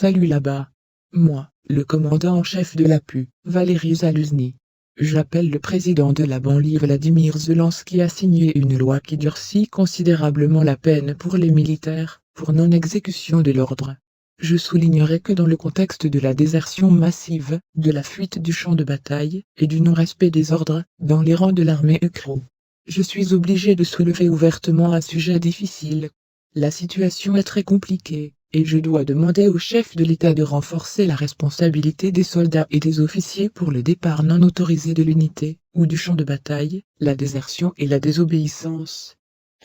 Salut là-bas. Moi, le commandant en chef de l'APU, Valéry Zaluzny. J'appelle le président de la banlieue Vladimir Zelensky a signé une loi qui durcit considérablement la peine pour les militaires, pour non-exécution de l'ordre. Je soulignerai que dans le contexte de la désertion massive, de la fuite du champ de bataille, et du non-respect des ordres, dans les rangs de l'armée ukrainienne, je suis obligé de soulever ouvertement un sujet difficile. La situation est très compliquée, et je dois demander au chef de l'État de renforcer la responsabilité des soldats et des officiers pour le départ non autorisé de l'unité, ou du champ de bataille, la désertion et la désobéissance.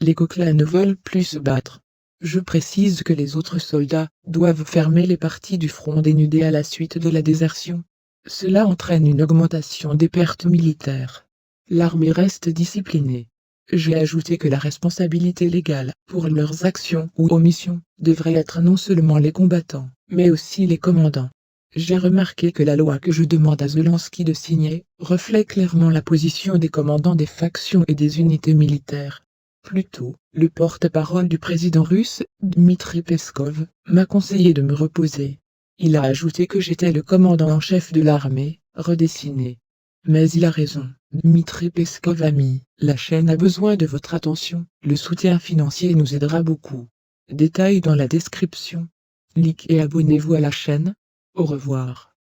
Les coquelins ne veulent plus se battre. Je précise que les autres soldats doivent fermer les parties du front dénudées à la suite de la désertion. Cela entraîne une augmentation des pertes militaires. L'armée reste disciplinée. J'ai ajouté que la responsabilité légale, pour leurs actions ou omissions, devrait être non seulement les combattants, mais aussi les commandants. J'ai remarqué que la loi que je demande à Zelensky de signer, reflète clairement la position des commandants des factions et des unités militaires. Plus tôt, le porte-parole du président russe, Dmitri Peskov, m'a conseillé de me reposer. Il a ajouté que j'étais le commandant en chef de l'armée, redessiné. Mais il a raison. Dmitri Peskov a mis, la chaîne a besoin de votre attention, le soutien financier nous aidera beaucoup. Détails dans la description. Like et abonnez-vous à la chaîne. Au revoir.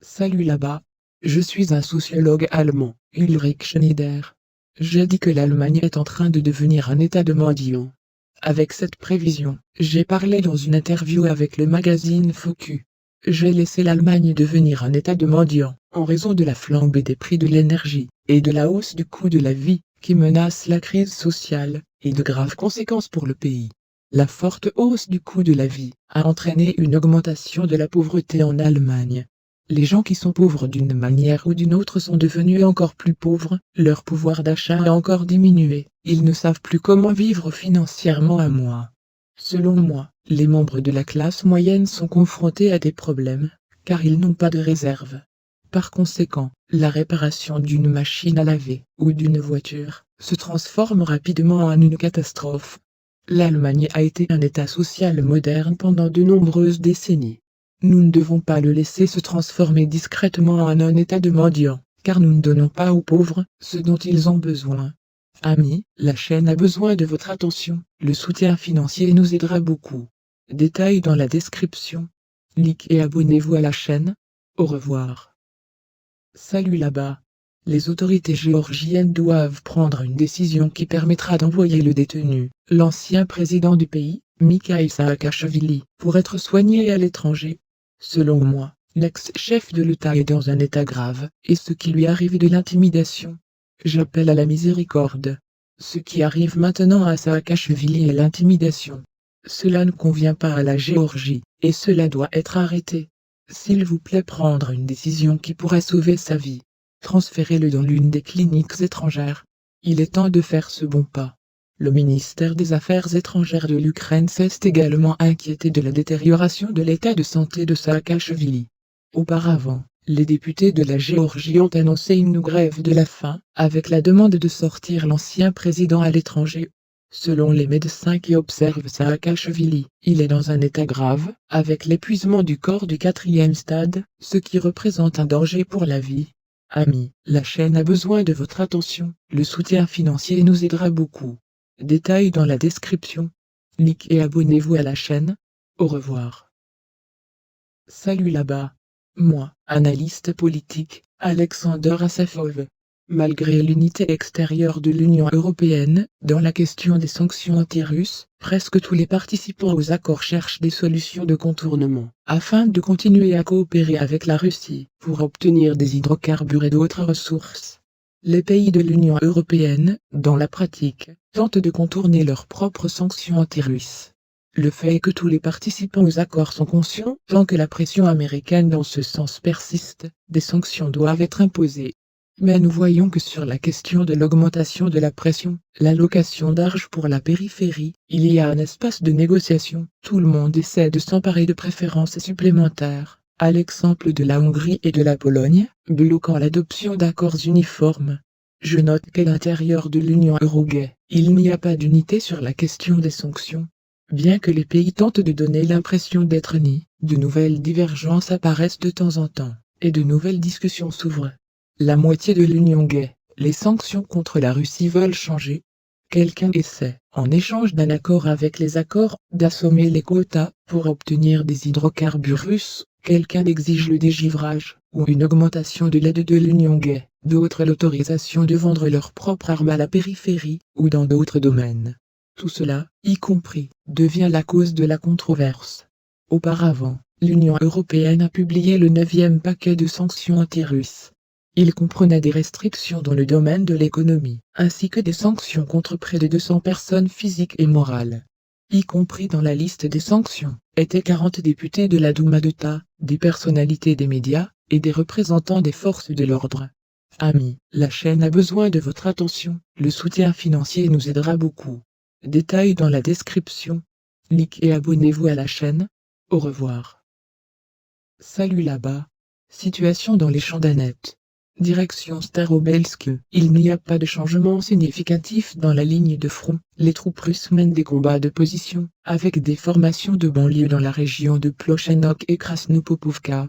Salut là-bas. Je suis un sociologue allemand, Ulrich Schneider. J'ai dit que l'Allemagne est en train de devenir un état de mendiant. Avec cette prévision, j'ai parlé dans une interview avec le magazine Focus. J'ai laissé l'Allemagne devenir un état de mendiant, en raison de la flambée des prix de l'énergie, et de la hausse du coût de la vie, qui menace la crise sociale, et de graves conséquences pour le pays. La forte hausse du coût de la vie a entraîné une augmentation de la pauvreté en Allemagne. Les gens qui sont pauvres d'une manière ou d'une autre sont devenus encore plus pauvres, leur pouvoir d'achat a encore diminué, ils ne savent plus comment vivre financièrement un mois. Selon moi, les membres de la classe moyenne sont confrontés à des problèmes, car ils n'ont pas de réserve. Par conséquent, la réparation d'une machine à laver, ou d'une voiture, se transforme rapidement en une catastrophe. L'Allemagne a été un État social moderne pendant de nombreuses décennies. Nous ne devons pas le laisser se transformer discrètement en un état de mendiant, car nous ne donnons pas aux pauvres ce dont ils ont besoin. Amis, la chaîne a besoin de votre attention, le soutien financier nous aidera beaucoup. Détails dans la description. Like et abonnez-vous à la chaîne. Au revoir. Salut là-bas. Les autorités géorgiennes doivent prendre une décision qui permettra d'envoyer le détenu, l'ancien président du pays, Mikhail Saakashvili, pour être soigné à l'étranger. Selon moi, l'ex-chef de l'État est dans un état grave, et ce qui lui arrive est de l'intimidation. J'appelle à la miséricorde. Ce qui arrive maintenant à Saakashvili est l'intimidation. Cela ne convient pas à la Géorgie, et cela doit être arrêté. S'il vous plaît, prendre une décision qui pourrait sauver sa vie. Transférez-le dans l'une des cliniques étrangères. Il est temps de faire ce bon pas. Le ministère des Affaires étrangères de l'Ukraine s'est également inquiété de la détérioration de l'état de santé de Saakashvili. Auparavant, les députés de la Géorgie ont annoncé une grève de la faim, avec la demande de sortir l'ancien président à l'étranger. Selon les médecins qui observent Saakashvili, il est dans un état grave, avec l'épuisement du corps du 4e stade, ce qui représente un danger pour la vie. Amis, la chaîne a besoin de votre attention, le soutien financier nous aidera beaucoup. Détails dans la description. Like et abonnez-vous à la chaîne. Au revoir. Salut là-bas. Moi, analyste politique, Alexander Assafov. Malgré l'unité extérieure de l'Union européenne, dans la question des sanctions anti-russes, presque tous les participants aux accords cherchent des solutions de contournement, afin de continuer à coopérer avec la Russie, pour obtenir des hydrocarbures et d'autres ressources. Les pays de l'Union européenne, dans la pratique, tentent de contourner leurs propres sanctions anti-russes. Le fait est que tous les participants aux accords sont conscients, tant que la pression américaine dans ce sens persiste, des sanctions doivent être imposées. Mais nous voyons que sur la question de l'augmentation de la pression, l'allocation d'argent pour la périphérie, il y a un espace de négociation, tout le monde essaie de s'emparer de préférences supplémentaires, à l'exemple de la Hongrie et de la Pologne, bloquant l'adoption d'accords uniformes. Je note qu'à l'intérieur de l'Union européenne, il n'y a pas d'unité sur la question des sanctions. Bien que les pays tentent de donner l'impression d'être unis, de nouvelles divergences apparaissent de temps en temps, et de nouvelles discussions s'ouvrent. La moitié de l'Union gay, les sanctions contre la Russie veulent changer. Quelqu'un essaie, en échange d'un accord avec les accords, d'assommer les quotas pour obtenir des hydrocarbures russes. Quelqu'un exige le dégivrage, ou une augmentation de l'aide de l'Union gay, d'autres l'autorisation de vendre leurs propres armes à la périphérie, ou dans d'autres domaines. Tout cela, y compris, devient la cause de la controverse. Auparavant, l'Union européenne a publié le 9e paquet de sanctions anti-russes. Il comprenait des restrictions dans le domaine de l'économie, ainsi que des sanctions contre près de 200 personnes physiques et morales. Y compris dans la liste des sanctions, étaient 40 députés de la Douma d'État, des personnalités des médias, et des représentants des forces de l'ordre. Amis, la chaîne a besoin de votre attention, le soutien financier nous aidera beaucoup. Détails dans la description. Likez et abonnez-vous à la chaîne. Au revoir. Salut là-bas. Situation dans les champs d'Annette. Direction Starobelsk. Il n'y a pas de changement significatif dans la ligne de front. Les troupes russes mènent des combats de position, avec des formations de banlieue dans la région de Plochenok et Krasnopopovka.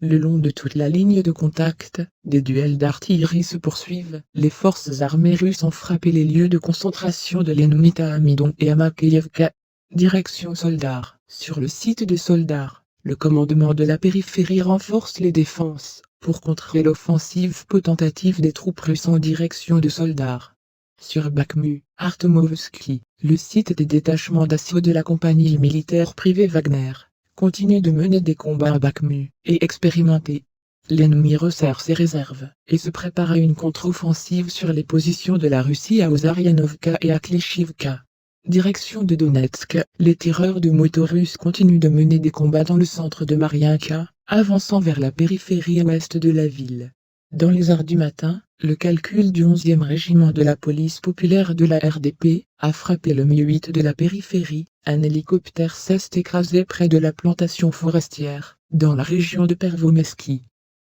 Le long de toute la ligne de contact, des duels d'artillerie se poursuivent. Les forces armées russes ont frappé les lieux de concentration de l'ennemi à Amidon et à Makeyevka. Direction Soldar. Sur le site de Soldar, le commandement de la périphérie renforce les défenses, pour contrer l'offensive potentative des troupes russes en direction de Soldar. Sur Bakhmut, Artemovski, le site des détachements d'assaut de la compagnie militaire privée Wagner, continue de mener des combats à Bakhmut, et expérimenter. L'ennemi resserre ses réserves, et se prépare à une contre-offensive sur les positions de la Russie à Ozarianovka et à Klishivka. Direction de Donetsk, les tireurs de motos russes continuent de mener des combats dans le centre de Mariinka, avançant vers la périphérie ouest de la ville. Dans les heures du matin, le calcul du 11e régiment de la police populaire de la RDP a frappé le Mi-8 de la périphérie. Un hélicoptère s'est écrasé près de la plantation forestière, dans la région de Pervomeski.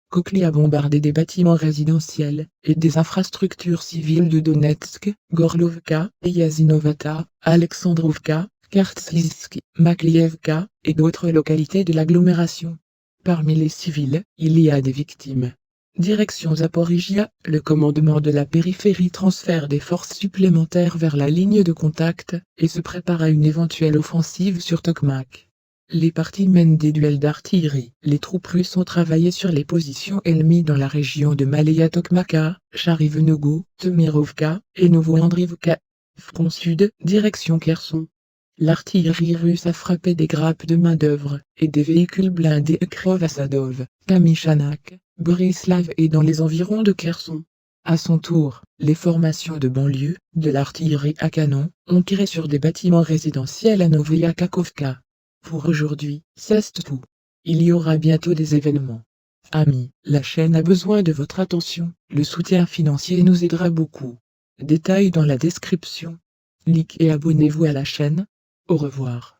Kokli a bombardé des bâtiments résidentiels et des infrastructures civiles de Donetsk, Gorlovka, Yazinovata, Alexandrovka, Kartsysk, Maklievka et d'autres localités de l'agglomération. Parmi les civils, il y a des victimes. Direction Zaporizhia, le commandement de la périphérie transfère des forces supplémentaires vers la ligne de contact et se prépare à une éventuelle offensive sur Tokmak. Les partis mènent des duels d'artillerie. Les troupes russes ont travaillé sur les positions ennemies dans la région de Malaya Tokmaka, Charivnogo, Temirovka et Novoandrivka. Front sud, direction Kherson. L'artillerie russe a frappé des grappes de main-d'œuvre et des véhicules blindés à Krov-Assadov, Kamichanak, Borislav et dans les environs de Kherson. À son tour, les formations de banlieue, de l'artillerie à canon, ont tiré sur des bâtiments résidentiels à Novaya Kakhovka. Pour aujourd'hui, c'est tout. Il y aura bientôt des événements. Amis, la chaîne a besoin de votre attention, le soutien financier nous aidera beaucoup. Détails dans la description. Likez et abonnez-vous à la chaîne. Au revoir.